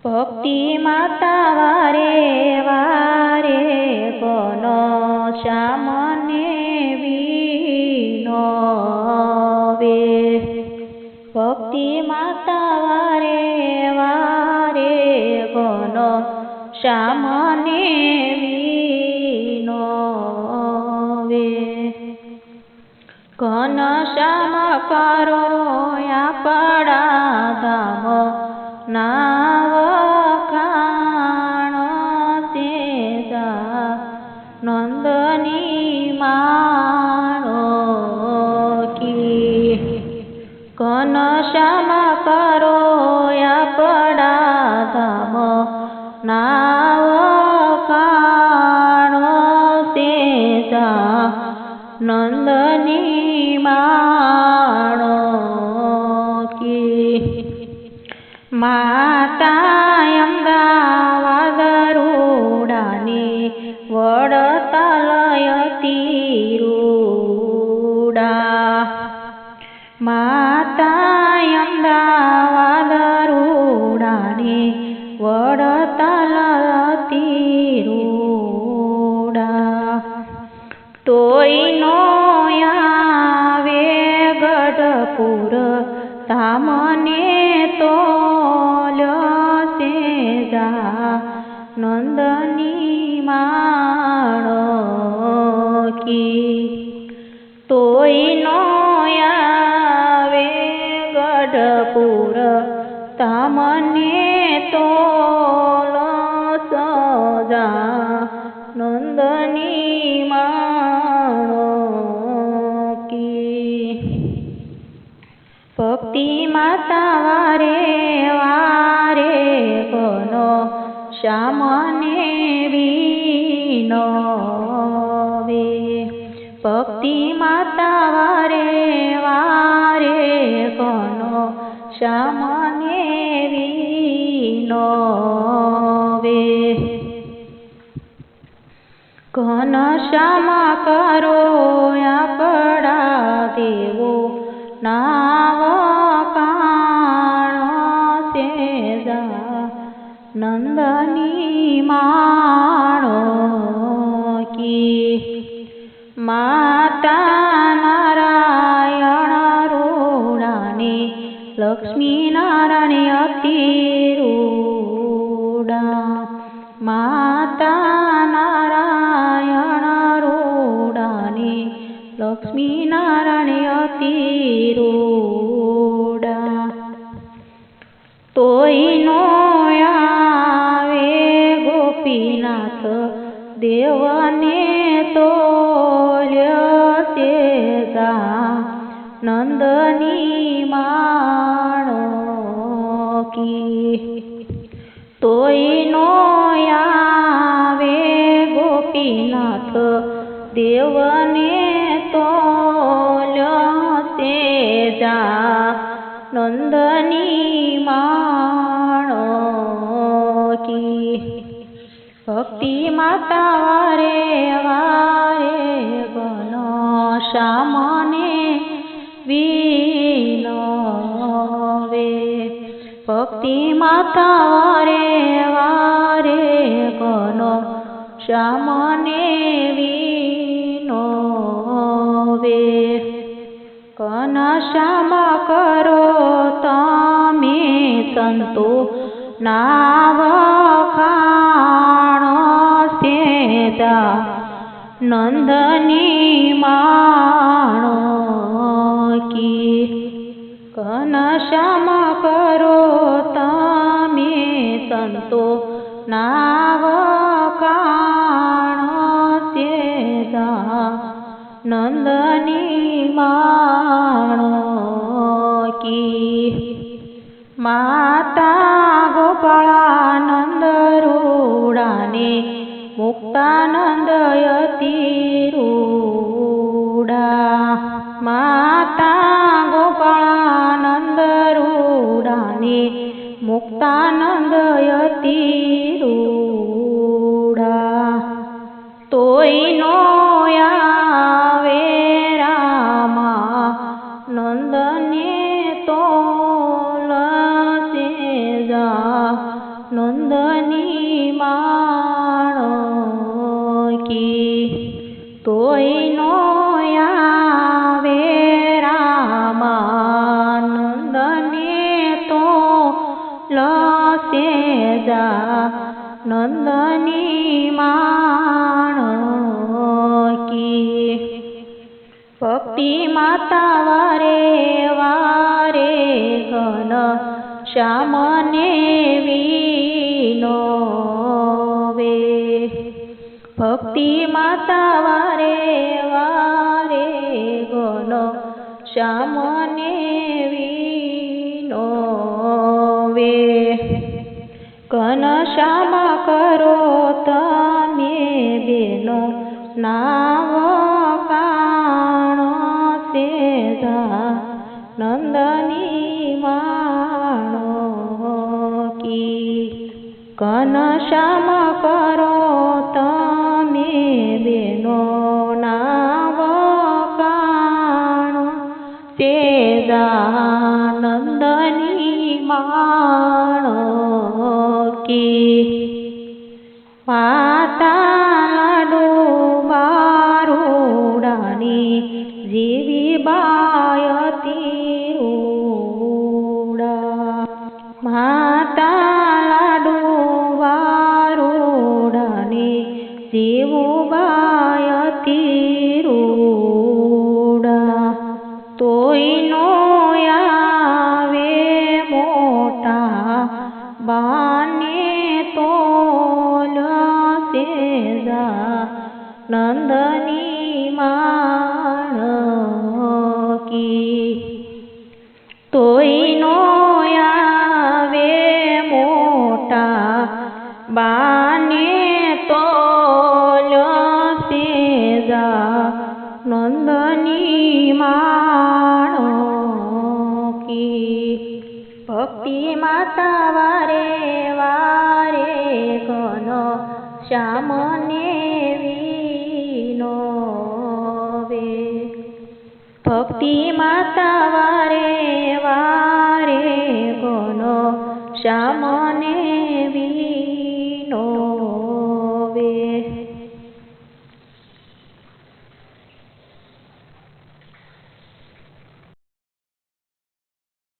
ભક્તિ માતા વારે વારે કોનો શ્યામને વિનોવે। ભક્તિ માતા વારે વારે કોનો શ્યામને વિનોવે। ઘન શ્યામ કરો આપણા ધામ ના વખાણો સેજા નંદની માણો કી। ઘન શ્યામ કરો આપણા ધામ ના વખાણો સેજા નંદની માણો કી। માતા અમદાવાદ રૂડાની વડતાલયતી રૂડા। માતા અમદાવાદ રૂડાની વડતાલયતી રૂડા। તોય નો આવે ગઢપુર ધામને તોલ્યો સેજા નંદની માણો કી। તોય નો આવે ગઢપુર ધામને તોલો સજા નંદની માણો કી। ભક્તિ માતા વારે વારે કોનો શ્યામને વિનોવે। ભક્તિ માતા વારે વારે કોનો શ્યામને વિનોવે। ઘન શ્યામ કરો આપણા દેવો ના વખાણો સેજા નંદની માણો કી। માતા નારાયણ રૂડાની લક્ષ્મી નારાયણ અતિ રૂડા। માતા નારાયણ રૂડાની લક્ષ્મી નારાયણ અતિ રૂડા। તોય નો આવે ગોપીનાથ દેવને તોલ્યો સેજા નંદની માણો કી। તોય નો આવે ગોપીનાથ દેવને તોલ્યો સેજા નંદની માણો કી। ભક્તિ માતા વારે વારે કોનો શ્યામને વિનોવે। ભક્તિ માતા વારે વારે કોનો શ્યામને વિનોવે। ઘન શ્યામ કરો તમે સંતો ના વખાણો સેજા નંદની માણો કી। ઘન શ્યામ કરો તમે સંતો ના વખાણો સેજા નંદની માણો કી। માતા ગોપાળાનંદ રૂડાને મુક્તાનંદ અતિ રૂડા। માતા ગોપાળાનંદ રૂડાને મુક્તાનંદ અતિ રૂડા। તોય નો આવે રામા નંદને તોલ સેજા નંદની માણકી તોય નો આવે રામા નંદને તો લસે જા નંદની માણકી ભક્તિ માતા વારે વારે ઘન શ્યામને વિનોવે ભક્તિ માતા વારે વારે ઘન શ્યામને વિનોવે ઘન શ્યામ કરો તમે બેનો નાવ નંદની માણકી ઘન શ્યામ કરો તમે બેનો નાવ કાણો તેજા નંદની માણકી માતા લાડુ બારુડાની જીવી બાયતી રૂડા માતા લાડુ વારુડાની જીવું બાયતી રૂડા તોય નો આવે મોટા બાને તો લસે જા નંદની માણકી તોય નો આવે મોટા બાને તો લસે જા નંદની માણકી ભક્તિ માતા વારે વારે ઘન શ્યામને વિનોવે ભક્તિ માતા વારે વારે ઘન શ્યામ